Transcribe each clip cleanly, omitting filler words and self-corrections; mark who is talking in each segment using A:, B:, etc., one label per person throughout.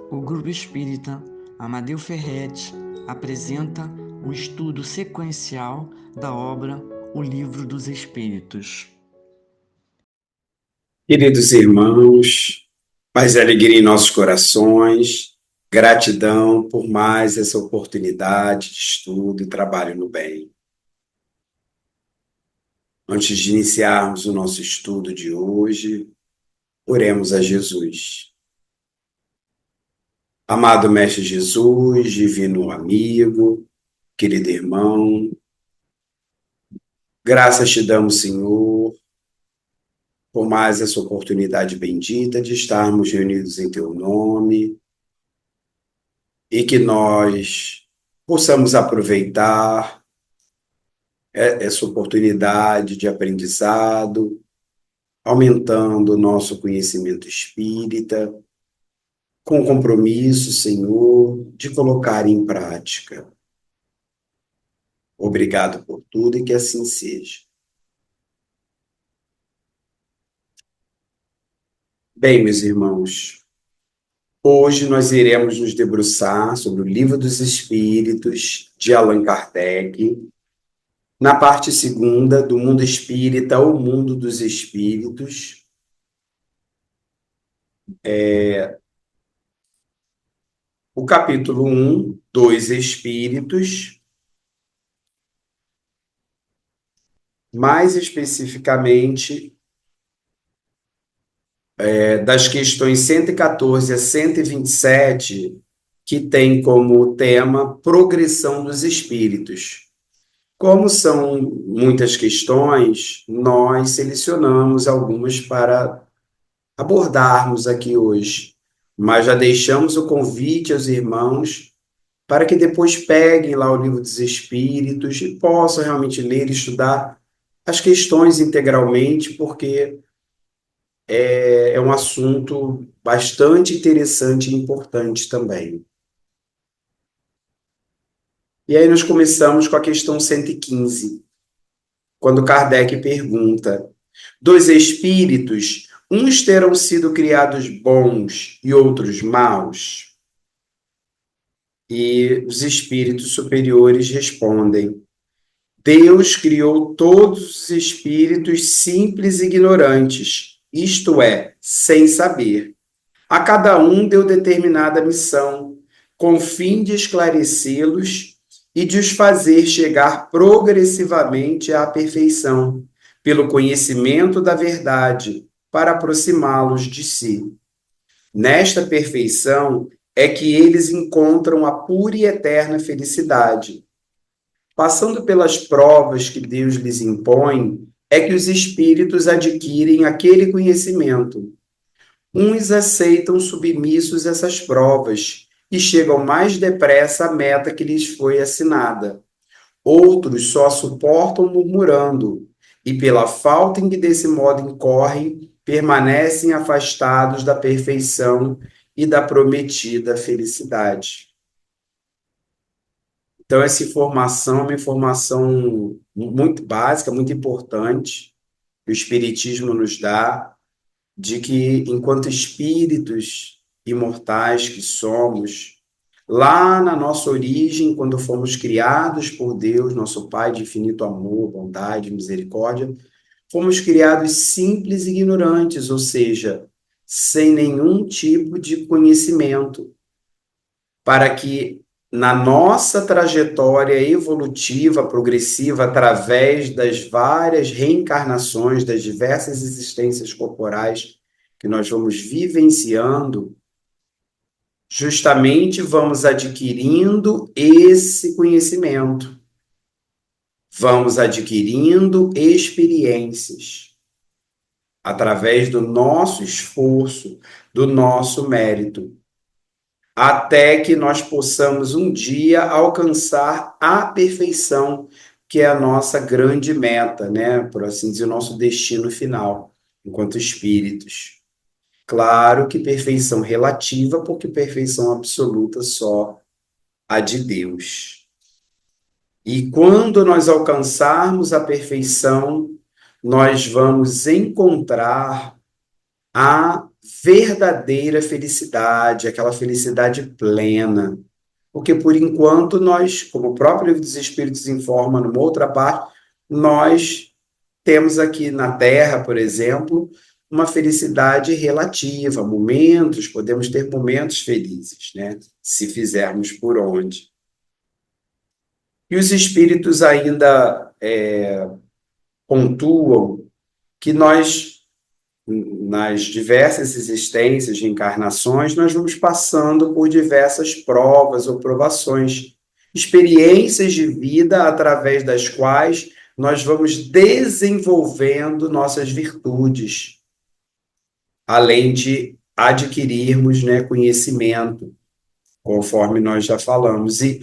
A: O Grupo Espírita Amadeu Ferretti apresenta o estudo sequencial da obra O Livro dos Espíritos.
B: Queridos irmãos, paz e alegria em nossos corações, gratidão por mais essa oportunidade de estudo e trabalho no bem. Antes de iniciarmos o nosso estudo de hoje, oremos a Jesus. Amado Mestre Jesus, divino amigo, querido irmão, graças te damos, Senhor, por mais essa oportunidade bendita de estarmos reunidos em teu nome e que nós possamos aproveitar essa oportunidade de aprendizado, aumentando o nosso conhecimento espírita, com compromisso, Senhor, de colocar em prática. Obrigado por tudo e que assim seja. Bem, meus irmãos, hoje nós iremos nos debruçar sobre o Livro dos Espíritos, de Allan Kardec, na parte segunda do Mundo Espírita, o Mundo dos Espíritos, o capítulo 1, Dois Espíritos, mais especificamente das questões 114 a 127, que tem como tema progressão dos espíritos. Como são muitas questões, nós selecionamos algumas para abordarmos aqui hoje, mas já deixamos o convite aos irmãos para que depois peguem lá o Livro dos Espíritos e possam realmente ler e estudar as questões integralmente, porque é um assunto bastante interessante e importante também. E aí nós começamos com a questão 115, quando Kardec pergunta: dos espíritos, uns terão sido criados bons e outros maus? E os espíritos superiores respondem: Deus criou todos os espíritos simples e ignorantes, isto é, sem saber. A cada um deu determinada missão, com o fim de esclarecê-los e de os fazer chegar progressivamente à perfeição, pelo conhecimento da verdade, para aproximá-los de si. Nesta perfeição é que eles encontram a pura e eterna felicidade. Passando pelas provas que Deus lhes impõe, é que os espíritos adquirem aquele conhecimento. Uns aceitam submissos essas provas e chegam mais depressa à meta que lhes foi assinada. Outros só suportam murmurando e, pela falta em que desse modo incorrem, permanecem afastados da perfeição e da prometida felicidade. Então, essa informação é uma informação muito básica, muito importante, que o Espiritismo nos dá, de que, enquanto espíritos imortais que somos, lá na nossa origem, quando fomos criados por Deus, nosso Pai de infinito amor, bondade, misericórdia, fomos criados simples e ignorantes, ou seja, sem nenhum tipo de conhecimento, para que na nossa trajetória evolutiva, progressiva, através das várias reencarnações, das diversas existências corporais que nós vamos vivenciando, justamente vamos adquirindo esse conhecimento, vamos adquirindo experiências através do nosso esforço, do nosso mérito, até que nós possamos um dia alcançar a perfeição, que é a nossa grande meta, né? Por assim dizer, o nosso destino final, enquanto espíritos. Claro que perfeição relativa, porque perfeição absoluta só a de Deus. E quando nós alcançarmos a perfeição, nós vamos encontrar a verdadeira felicidade, aquela felicidade plena. Porque, por enquanto, nós, como o próprio Livro dos Espíritos informa numa outra parte, nós temos aqui na Terra, por exemplo, uma felicidade relativa, momentos, podemos ter momentos felizes, né? Se fizermos por onde. E os espíritos ainda pontuam que nós, nas diversas existências de encarnações, nós vamos passando por diversas provas ou provações, experiências de vida através das quais nós vamos desenvolvendo nossas virtudes, além de adquirirmos, né, conhecimento, conforme nós já falamos. E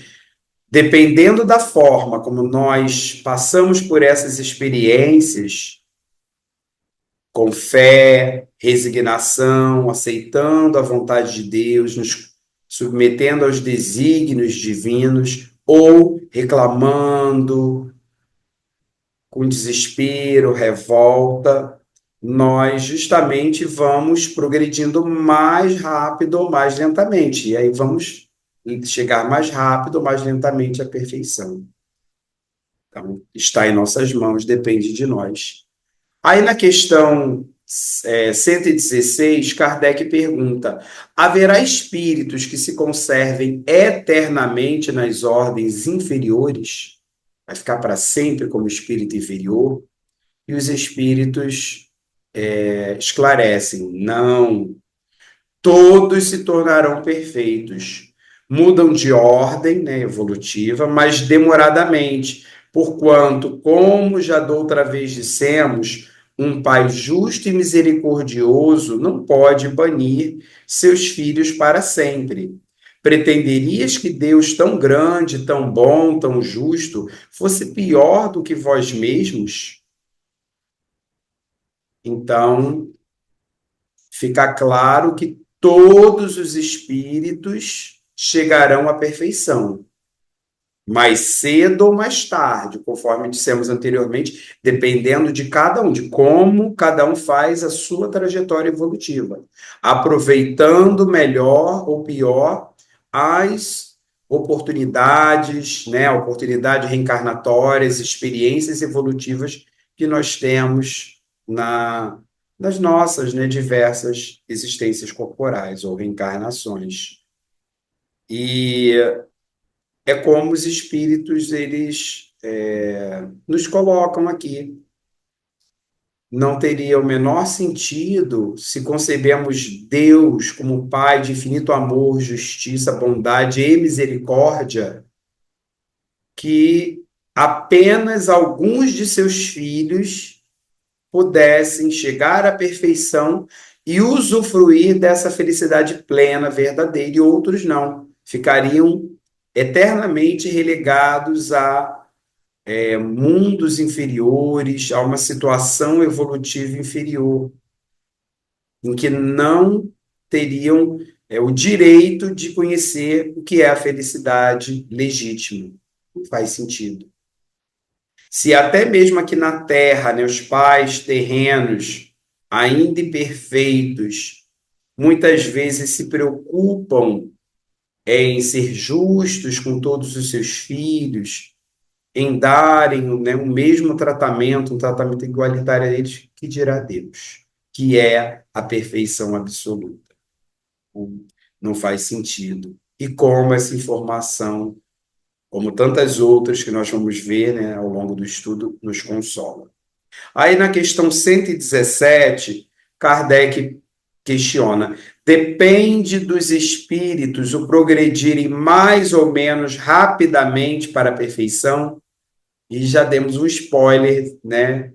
B: dependendo da forma como nós passamos por essas experiências, com fé, resignação, aceitando a vontade de Deus, nos submetendo aos desígnios divinos, ou reclamando, com desespero, revolta, nós justamente vamos progredindo mais rápido ou mais lentamente. E aí vamos chegar mais rápido ou mais lentamente à perfeição. Então, está em nossas mãos, depende de nós. Aí na questão 116, Kardec pergunta: haverá espíritos que se conservem eternamente nas ordens inferiores? Vai ficar para sempre como espírito inferior? E os espíritos esclarecem: não, todos se tornarão perfeitos. Mudam de ordem, né, evolutiva, mas demoradamente, porquanto, como já da outra vez dissemos, um pai justo e misericordioso não pode banir seus filhos para sempre. Pretenderias que Deus tão grande, tão bom, tão justo, fosse pior do que vós mesmos? Então, fica claro que todos os espíritos chegarão à perfeição, mais cedo ou mais tarde, conforme dissemos anteriormente, dependendo de cada um, de como cada um faz a sua trajetória evolutiva, aproveitando melhor ou pior as oportunidades, né, oportunidades reencarnatórias, experiências evolutivas que nós temos nas nossas, né, diversas existências corporais ou reencarnações. E é como os espíritos eles nos colocam aqui. Não teria o menor sentido se concebemos Deus como Pai de infinito amor, justiça, bondade e misericórdia, que apenas alguns de seus filhos pudessem chegar à perfeição e usufruir dessa felicidade plena, verdadeira, e outros não. Ficariam eternamente relegados a mundos inferiores, a uma situação evolutiva inferior, em que não teriam o direito de conhecer o que é a felicidade legítima. Não faz sentido. Se até mesmo aqui na Terra, né, os pais terrenos, ainda imperfeitos, muitas vezes se preocupam em ser justos com todos os seus filhos, em darem, né, o mesmo tratamento, um tratamento igualitário a eles, que dirá Deus, que é a perfeição absoluta. Não faz sentido. E como essa informação, como tantas outras que nós vamos ver, né, ao longo do estudo, nos consola. Aí na questão 117, Kardec questiona: depende dos espíritos o progredirem mais ou menos rapidamente para a perfeição? E já demos um spoiler, né?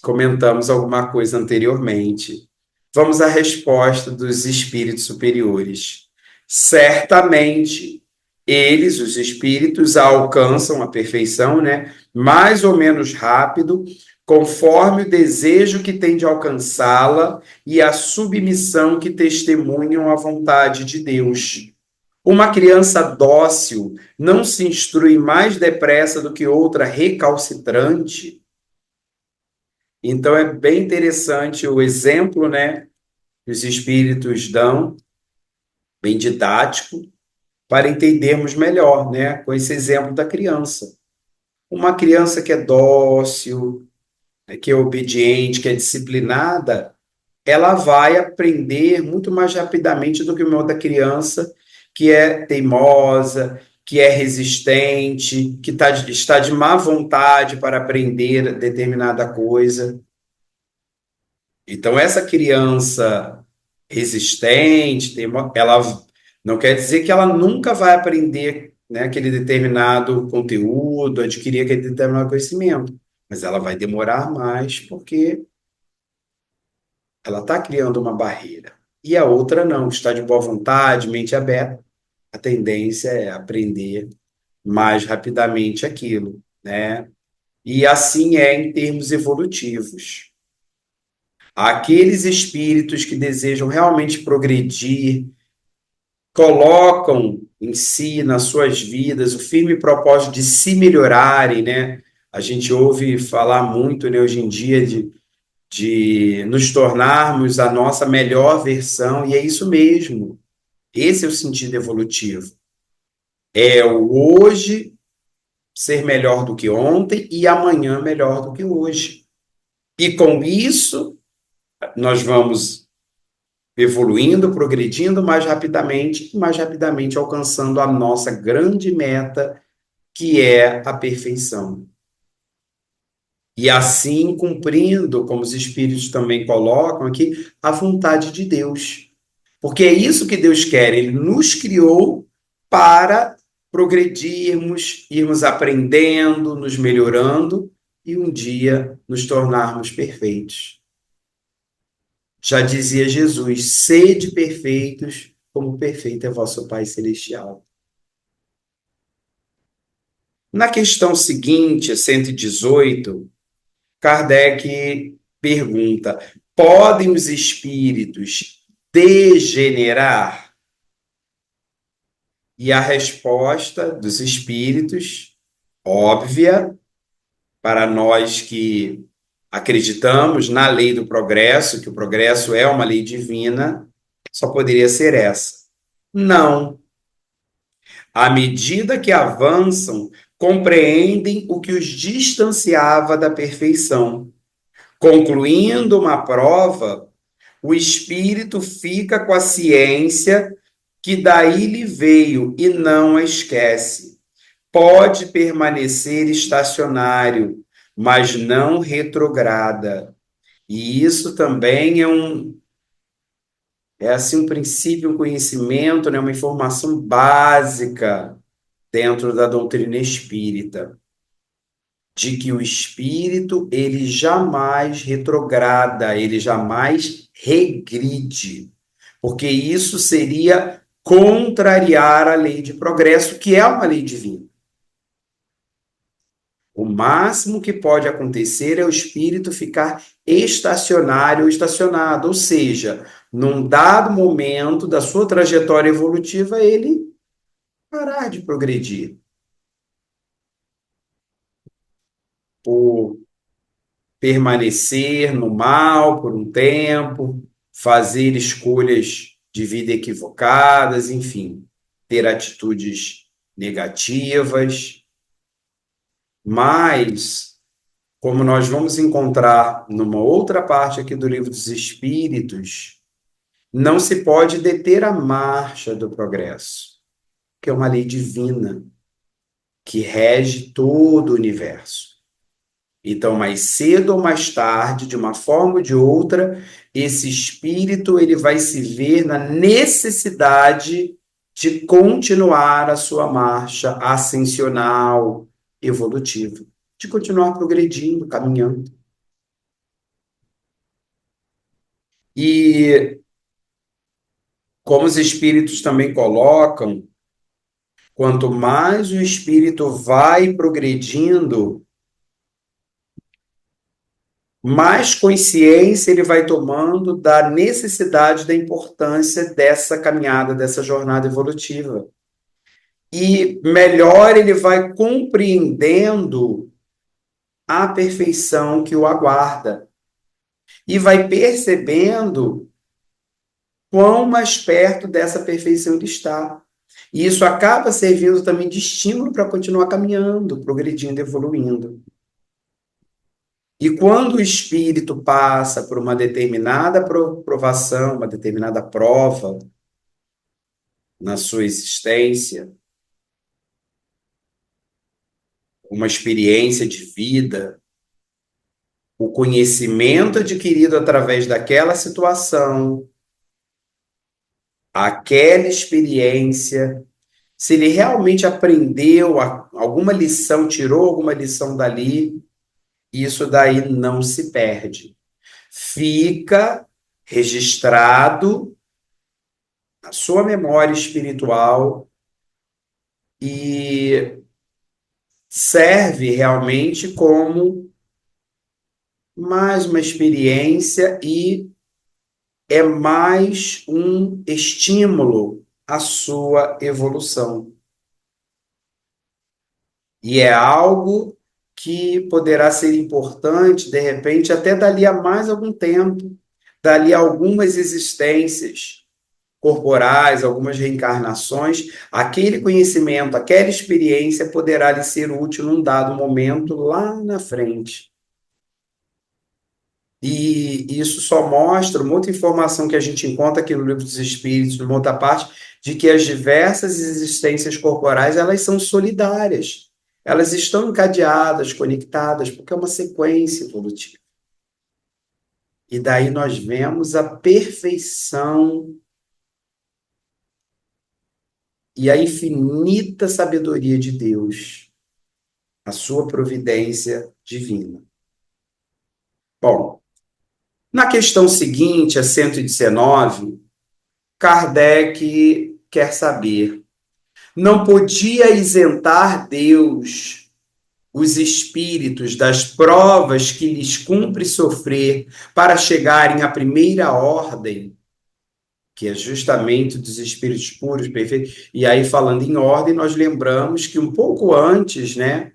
B: Comentamos alguma coisa anteriormente. Vamos à resposta dos espíritos superiores. Certamente, eles, os espíritos, alcançam a perfeição, né? Mais ou menos rápido, conforme o desejo que tem de alcançá-la e a submissão que testemunham à vontade de Deus. Uma criança dócil não se instrui mais depressa do que outra recalcitrante. Então é bem interessante o exemplo, né, que os espíritos dão, bem didático, para entendermos melhor, né? Com esse exemplo da criança. Uma criança que é dócil, né, que é obediente, que é disciplinada, ela vai aprender muito mais rapidamente do que uma outra criança que é teimosa, que é resistente, que está de má vontade para aprender determinada coisa. Então, essa criança resistente, ela não quer dizer que ela nunca vai aprender, né, aquele determinado conteúdo, adquirir aquele determinado conhecimento, mas ela vai demorar mais porque ela está criando uma barreira. E a outra não, está de boa vontade, mente aberta, a tendência é aprender mais rapidamente aquilo, né? E assim é em termos evolutivos. Aqueles espíritos que desejam realmente progredir, colocam em si, nas suas vidas, o firme propósito de se melhorarem, né? A gente ouve falar muito, né, hoje em dia de nos tornarmos a nossa melhor versão, e é isso mesmo. Esse é o sentido evolutivo. É o hoje ser melhor do que ontem e amanhã melhor do que hoje. E com isso, nós vamos evoluindo, progredindo mais rapidamente alcançando a nossa grande meta, que é a perfeição. E assim cumprindo, como os espíritos também colocam aqui, a vontade de Deus. Porque é isso que Deus quer, Ele nos criou para progredirmos, irmos aprendendo, nos melhorando e um dia nos tornarmos perfeitos. Já dizia Jesus: sede perfeitos, como perfeito é vosso Pai Celestial. Na questão seguinte, 118, Kardec pergunta: podem os espíritos degenerar? E a resposta dos espíritos, óbvia, para nós que acreditamos na lei do progresso, que o progresso é uma lei divina, só poderia ser essa: não. À medida que avançam, compreendem o que os distanciava da perfeição. Concluindo uma prova, o espírito fica com a ciência que daí lhe veio e não a esquece. Pode permanecer estacionário, mas não retrograda. E isso também é assim um princípio, um conhecimento, né, uma informação básica dentro da doutrina espírita, de que o espírito ele jamais retrograda, ele jamais regride, porque isso seria contrariar a lei de progresso, que é uma lei divina. O máximo que pode acontecer é o espírito ficar estacionário ou estacionado, ou seja, num dado momento da sua trajetória evolutiva, ele parar de progredir por permanecer no mal por um tempo, fazer escolhas de vida equivocadas, enfim, ter atitudes negativas. Mas, como nós vamos encontrar numa outra parte aqui do Livro dos Espíritos, não se pode deter a marcha do progresso, que é uma lei divina que rege todo o universo. Então, mais cedo ou mais tarde, de uma forma ou de outra, esse espírito ele vai se ver na necessidade de continuar a sua marcha ascensional, evolutiva, de continuar progredindo, caminhando. E como os espíritos também colocam, quanto mais o espírito vai progredindo, mais consciência ele vai tomando da necessidade, da importância dessa caminhada, dessa jornada evolutiva. E melhor ele vai compreendendo a perfeição que o aguarda. E vai percebendo quão mais perto dessa perfeição ele está. E isso acaba servindo também de estímulo para continuar caminhando, progredindo, evoluindo. E quando o espírito passa por uma determinada provação, uma determinada prova na sua existência, uma experiência de vida, o conhecimento adquirido através daquela situação, aquela experiência, se ele realmente aprendeu alguma lição, tirou alguma lição dali, isso daí não se perde. Fica registrado na sua memória espiritual e serve realmente como mais uma experiência e é mais um estímulo à sua evolução. E é algo que poderá ser importante, de repente, até dali a mais algum tempo, dali a algumas existências corporais, algumas reencarnações, aquele conhecimento, aquela experiência poderá lhe ser útil num dado momento lá na frente. E isso só mostra uma outra informação que a gente encontra aqui no Livro dos Espíritos, numa outra parte, de que as diversas existências corporais, elas são solidárias. Elas estão encadeadas, conectadas, porque é uma sequência evolutiva. E daí nós vemos a perfeição e a infinita sabedoria de Deus, a sua providência divina. Bom, na questão seguinte, a 119, Kardec quer saber: não podia isentar Deus os espíritos das provas que lhes cumpre sofrer para chegarem à primeira ordem, que é justamente dos espíritos puros, perfeitos. E aí, falando em ordem, nós lembramos que um pouco antes, né,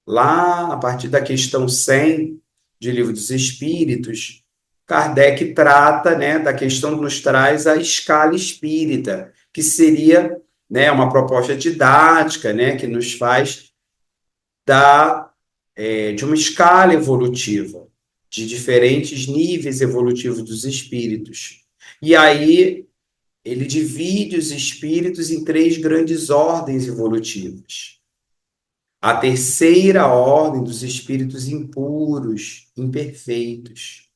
B: lá a partir da questão 100 de Livro dos Espíritos, Kardec trata, né, da questão, nos traz a escala espírita, que seria, né, uma proposta didática, né, que nos faz de uma escala evolutiva, de diferentes níveis evolutivos dos espíritos. E aí ele divide os espíritos em três grandes ordens evolutivas. A terceira ordem dos espíritos impuros, imperfeitos,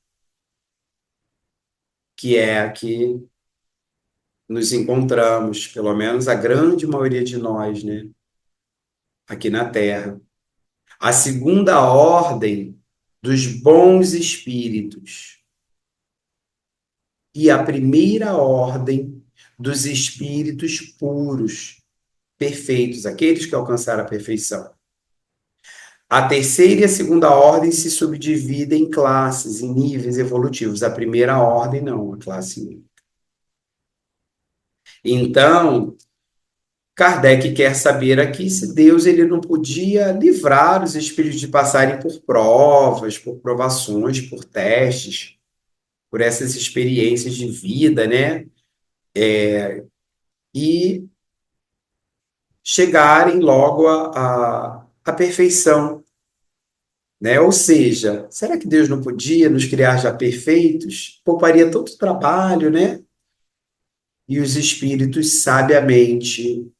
B: que é a que nos encontramos, pelo menos a grande maioria de nós, né, aqui na Terra. A segunda ordem dos bons espíritos e a primeira ordem dos espíritos puros, perfeitos, aqueles que alcançaram a perfeição. A terceira e a segunda ordem se subdividem em classes, em níveis evolutivos. A primeira ordem não, a classe 1. Então, Kardec quer saber aqui se Deus ele não podia livrar os espíritos de passarem por provas, por provações, por testes, por essas experiências de vida, né? E chegarem logo à perfeição, né? Ou seja, será que Deus não podia nos criar já perfeitos? Pouparia tanto trabalho, né? E os espíritos sabiamente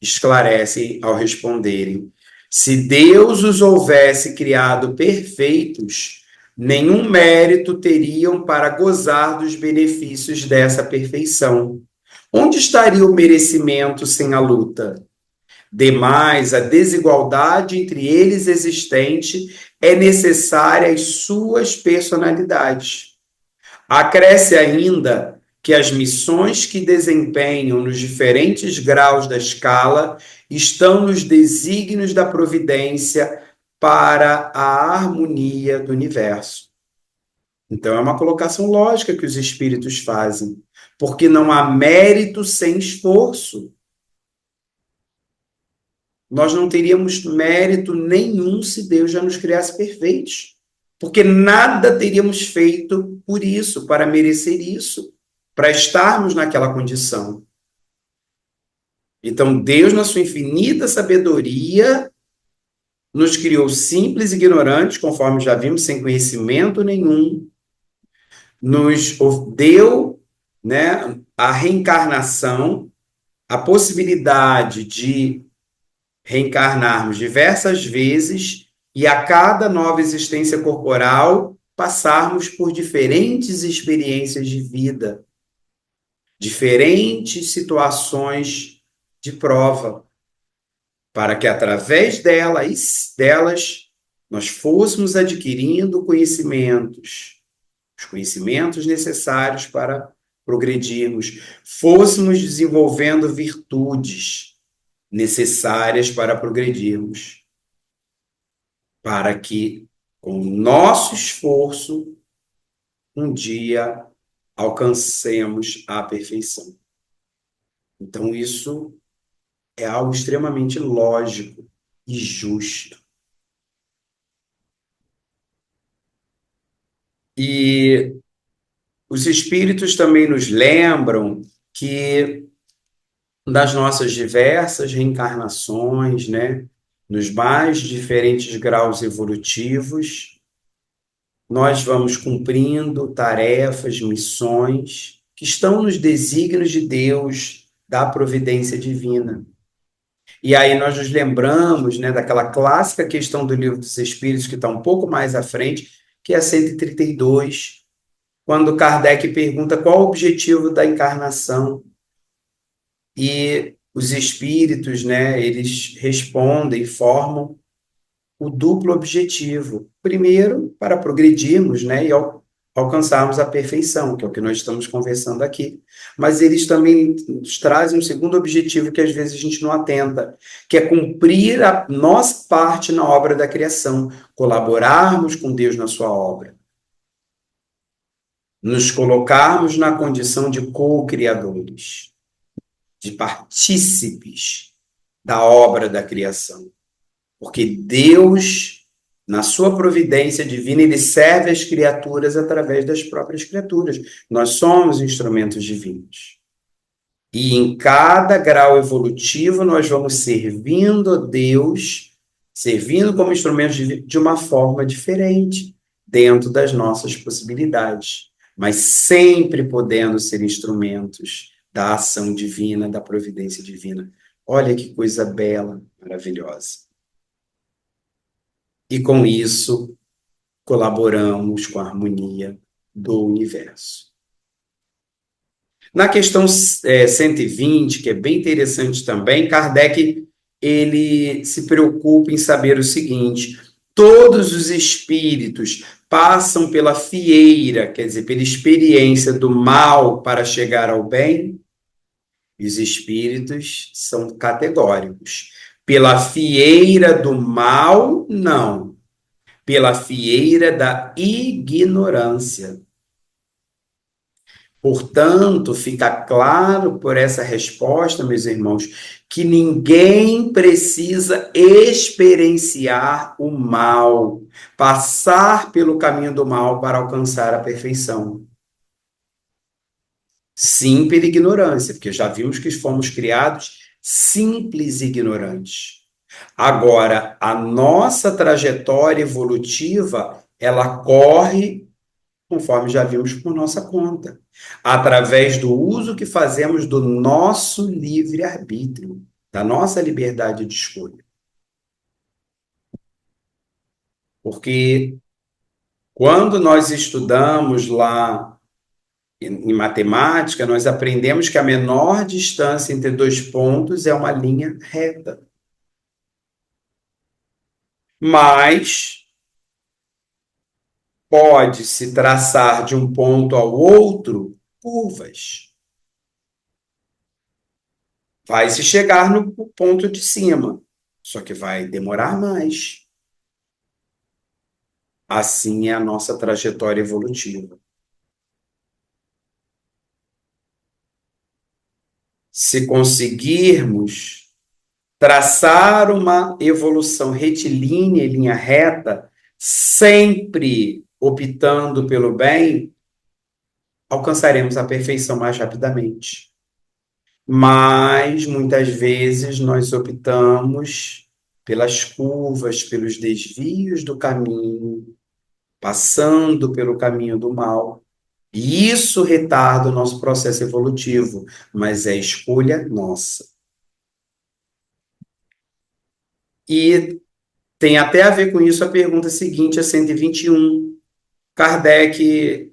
B: esclarecem ao responderem: se Deus os houvesse criado perfeitos, nenhum mérito teriam para gozar dos benefícios dessa perfeição. Onde estaria o merecimento sem a luta? Demais, a desigualdade entre eles existente é necessária às suas personalidades. Acresce ainda que as missões que desempenham nos diferentes graus da escala estão nos desígnios da providência para a harmonia do universo. Então, é uma colocação lógica que os espíritos fazem, porque não há mérito sem esforço. Nós não teríamos mérito nenhum se Deus já nos criasse perfeitos, porque nada teríamos feito por isso, para merecer isso. para estarmos naquela condição. Então, Deus, na sua infinita sabedoria, nos criou simples e ignorantes, conforme já vimos, sem conhecimento nenhum, nos deu, né, a reencarnação, a possibilidade de reencarnarmos diversas vezes e a cada nova existência corporal passarmos por diferentes experiências de vida, diferentes situações de prova, para que através delas nós fôssemos adquirindo conhecimentos, os conhecimentos necessários para progredirmos, fôssemos desenvolvendo virtudes necessárias para progredirmos, para que, com o nosso esforço, um dia alcancemos a perfeição. Então, isso é algo extremamente lógico e justo. E os espíritos também nos lembram que das nossas diversas reencarnações, né, nos mais diferentes graus evolutivos, nós vamos cumprindo tarefas, missões que estão nos desígnios de Deus, da providência divina. E aí nós nos lembramos, né, daquela clássica questão do Livro dos Espíritos, que está um pouco mais à frente, que é a 132, quando Kardec pergunta qual o objetivo da encarnação. E os espíritos, né, eles respondem, formam o duplo objetivo. Primeiro, para progredirmos, né, e alcançarmos a perfeição, que é o que nós estamos conversando aqui. Mas eles também nos trazem um segundo objetivo que às vezes a gente não atenta, que é cumprir a nossa parte na obra da criação, colaborarmos com Deus na sua obra, nos colocarmos na condição de co-criadores, de partícipes da obra da criação. Porque Deus, na sua providência divina, ele serve as criaturas através das próprias criaturas. Nós somos instrumentos divinos. E em cada grau evolutivo, nós vamos servindo a Deus, servindo como instrumentos de uma forma diferente, dentro das nossas possibilidades, mas sempre podendo ser instrumentos da ação divina, da providência divina. Olha que coisa bela, maravilhosa. E com isso, colaboramos com a harmonia do universo. Na questão 120, que é bem interessante também, Kardec ele se preocupa em saber o seguinte: todos os espíritos passam pela fieira, quer dizer, pela experiência do mal para chegar ao bem? E os espíritos são categóricos. Pela fieira do mal, não. Pela fieira da ignorância. Portanto, fica claro por essa resposta, meus irmãos, que ninguém precisa experienciar o mal, passar pelo caminho do mal para alcançar a perfeição. Sim, pela ignorância, porque já vimos que fomos criados simples e ignorantes. Agora, a nossa trajetória evolutiva, ela corre, conforme já vimos, por nossa conta, através do uso que fazemos do nosso livre-arbítrio, da nossa liberdade de escolha. Porque quando nós estudamos lá em matemática, nós aprendemos que a menor distância entre dois pontos é uma linha reta. Mas pode-se traçar de um ponto ao outro curvas. Vai se chegar no ponto de cima, só que vai demorar mais. Assim é a nossa trajetória evolutiva. Se conseguirmos traçar uma evolução retilínea em linha reta, sempre optando pelo bem, alcançaremos a perfeição mais rapidamente. Mas muitas vezes nós optamos pelas curvas, pelos desvios do caminho, passando pelo caminho do mal. E isso retarda o nosso processo evolutivo, mas é escolha nossa. E tem até a ver com isso a pergunta seguinte, a 121. Kardec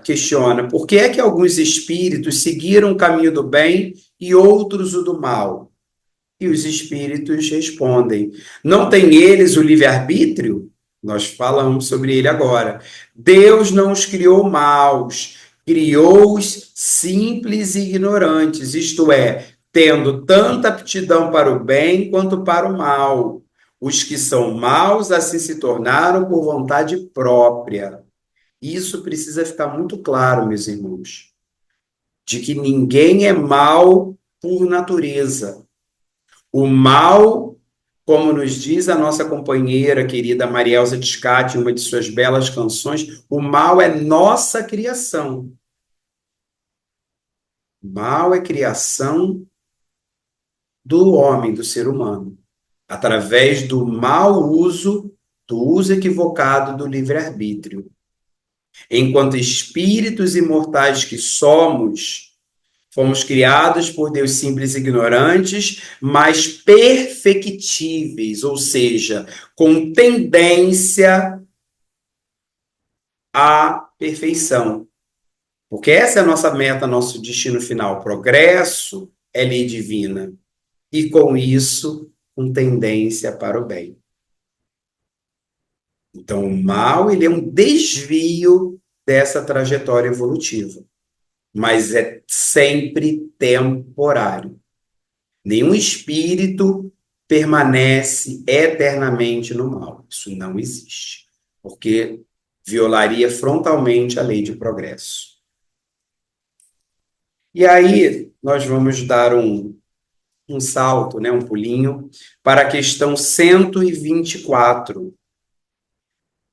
B: questiona por que é que alguns espíritos seguiram o caminho do bem e outros o do mal? E os espíritos respondem: não têm eles o livre-arbítrio? Nós falamos sobre ele agora. Deus não os criou maus, criou-os simples e ignorantes, isto é, tendo tanta aptidão para o bem quanto para o mal. Os que são maus assim se tornaram por vontade própria. Isso precisa ficar muito claro, meus irmãos, de que ninguém é mau por natureza. O mal, como nos diz a nossa companheira querida Marielza Tiscati, em uma de suas belas canções, o mal é nossa criação. O mal é criação do homem, do ser humano, através do mau uso, do uso equivocado do livre-arbítrio. Enquanto espíritos imortais que somos, fomos criados por Deus simples e ignorantes, mas perfectíveis, ou seja, com tendência à perfeição. Porque essa é a nossa meta, nosso destino final. Progresso é lei divina. E com isso, com tendência para o bem. Então, o mal, ele é um desvio dessa trajetória evolutiva, mas é sempre temporário. Nenhum espírito permanece eternamente no mal. Isso não existe, porque violaria frontalmente a lei de progresso. E aí nós vamos dar um salto, né, um pulinho, para a questão 124,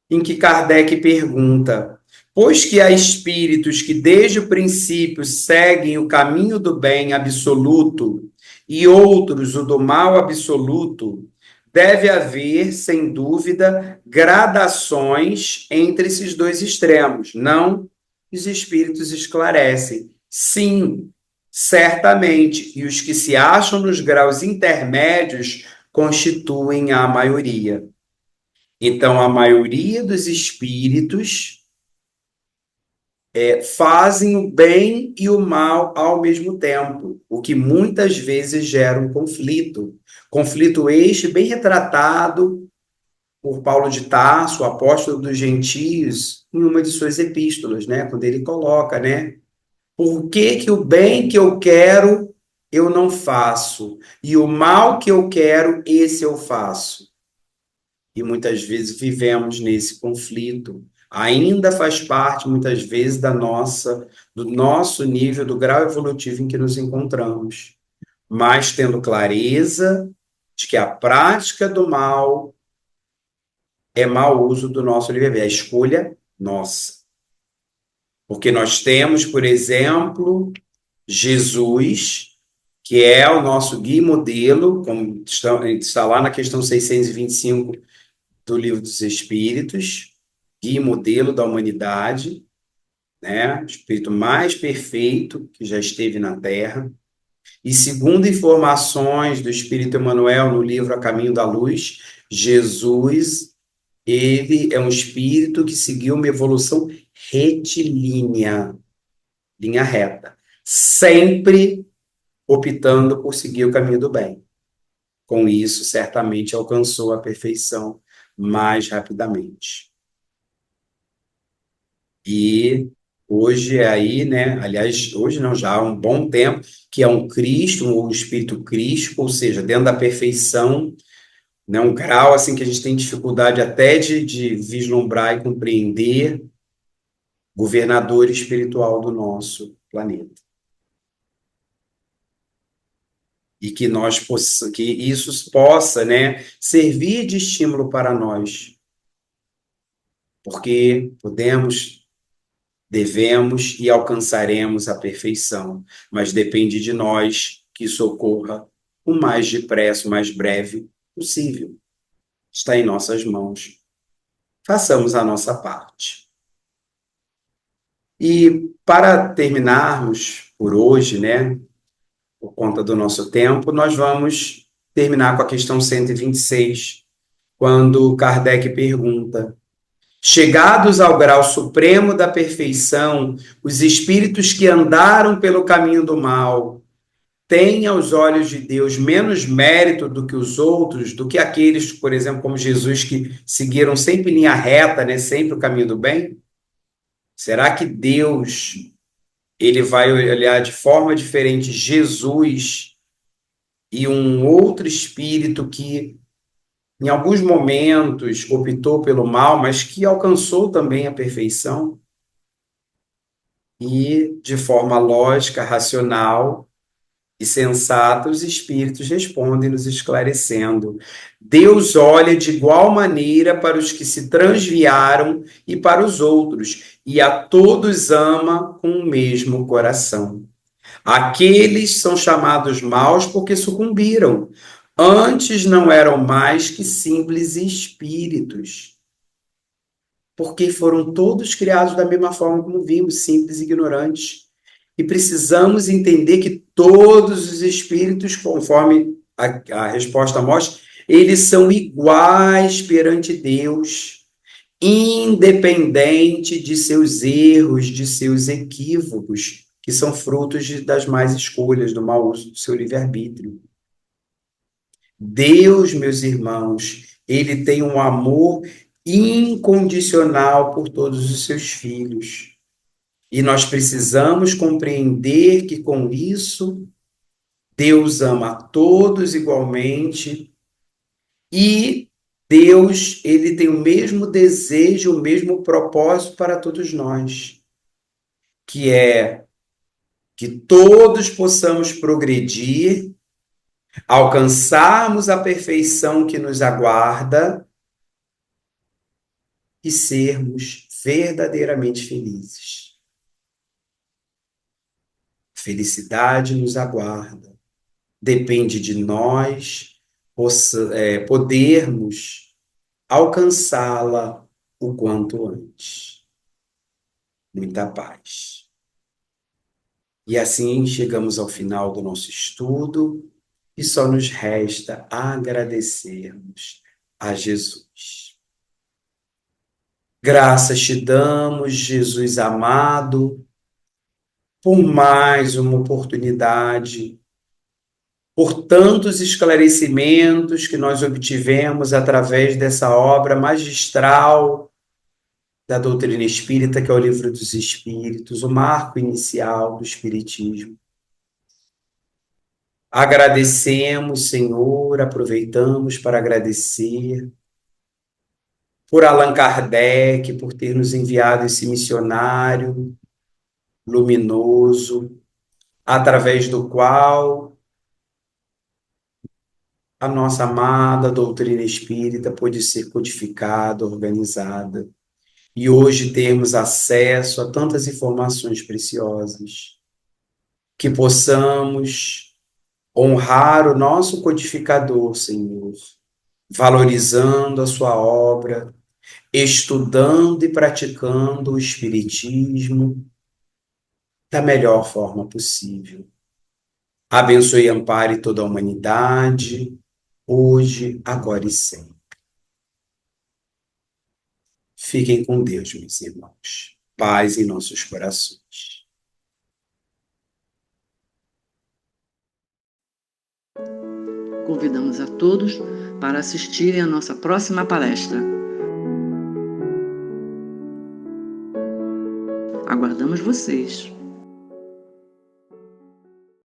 B: em que Kardec pergunta: pois que há espíritos que desde o princípio seguem o caminho do bem absoluto e outros o do mal absoluto, deve haver, sem dúvida, gradações entre esses dois extremos. Não, os espíritos esclarecem. Sim, certamente, e os que se acham nos graus intermédios constituem a maioria. Então, a maioria dos espíritos fazem o bem e o mal ao mesmo tempo, o que muitas vezes gera um conflito. Conflito este bem retratado por Paulo de Tarso, o apóstolo dos gentios, em uma de suas epístolas, né? Quando ele coloca, né? Por que que o bem que eu quero eu não faço? E o mal que eu quero, esse eu faço. E muitas vezes vivemos nesse conflito. Ainda faz parte, muitas vezes, do nosso nível, do grau evolutivo em que nos encontramos. Mas tendo clareza de que a prática do mal é mau uso do nosso livre-arbítrio, é a escolha nossa. Porque nós temos, por exemplo, Jesus, que é o nosso guia e modelo, como está lá na questão 625 do Livro dos Espíritos, guia e modelo da humanidade, né? O espírito mais perfeito que já esteve na Terra. E segundo informações do Espírito Emmanuel no livro A Caminho da Luz, Jesus, ele é um espírito que seguiu uma evolução retilínea, linha reta, sempre optando por seguir o caminho do bem. Com isso, certamente alcançou a perfeição mais rapidamente. E hoje é aí, né? Aliás, hoje não, já há um bom tempo, que é um Cristo, um espírito crístico, ou seja, dentro da perfeição, né? Um grau assim que a gente tem dificuldade até de vislumbrar e compreender, governador espiritual do nosso planeta. E que que isso possa, né, servir de estímulo para nós, porque podemos Devemos e alcançaremos a perfeição, mas depende de nós que isso ocorra o mais depressa, o mais breve possível. Está em nossas mãos. Façamos a nossa parte. E para terminarmos por hoje, né, por conta do nosso tempo, nós vamos terminar com a questão 126, quando Kardec pergunta: chegados ao grau supremo da perfeição, os espíritos que andaram pelo caminho do mal têm aos olhos de Deus menos mérito do que os outros, do que aqueles, por exemplo, como Jesus, que seguiram sempre em linha reta, né, sempre o caminho do bem? Será que Deus ele vai olhar de forma diferente Jesus e um outro espírito que em alguns momentos optou pelo mal, mas que alcançou também a perfeição? E, de forma lógica, racional e sensata, os espíritos respondem, nos esclarecendo. Deus olha de igual maneira para os que se transviaram e para os outros, e a todos ama com o mesmo coração. Aqueles são chamados maus porque sucumbiram. Antes não eram mais que simples espíritos, porque foram todos criados da mesma forma como vimos, simples e ignorantes. E precisamos entender que todos os espíritos, conforme a resposta mostra, eles são iguais perante Deus, independente de seus erros, de seus equívocos, que são frutos das más escolhas, do mau uso do seu livre-arbítrio. Deus, meus irmãos, ele tem um amor incondicional por todos os seus filhos. E nós precisamos compreender que com isso Deus ama a todos igualmente e Deus, ele tem o mesmo desejo, o mesmo propósito para todos nós, que é que todos possamos progredir, alcançarmos a perfeição que nos aguarda e sermos verdadeiramente felizes. Felicidade nos aguarda. Depende de nós podermos alcançá-la o quanto antes. Muita paz. E assim chegamos ao final do nosso estudo e só nos resta agradecermos a Jesus. Graças te damos, Jesus amado, por mais uma oportunidade, por tantos esclarecimentos que nós obtivemos através dessa obra magistral da doutrina espírita, que é o Livro dos Espíritos, o marco inicial do Espiritismo. Agradecemos, Senhor, aproveitamos para agradecer por Allan Kardec, por ter nos enviado esse missionário luminoso, através do qual a nossa amada doutrina espírita pôde ser codificada, organizada, e hoje termos acesso a tantas informações preciosas, que possamos honrar o nosso codificador, Senhor, valorizando a sua obra, estudando e praticando o Espiritismo da melhor forma possível. Abençoe e ampare toda a humanidade, hoje, agora e sempre. Fiquem com Deus, meus irmãos. Paz em nossos corações.
A: Convidamos a todos para assistirem à nossa próxima palestra. Aguardamos vocês!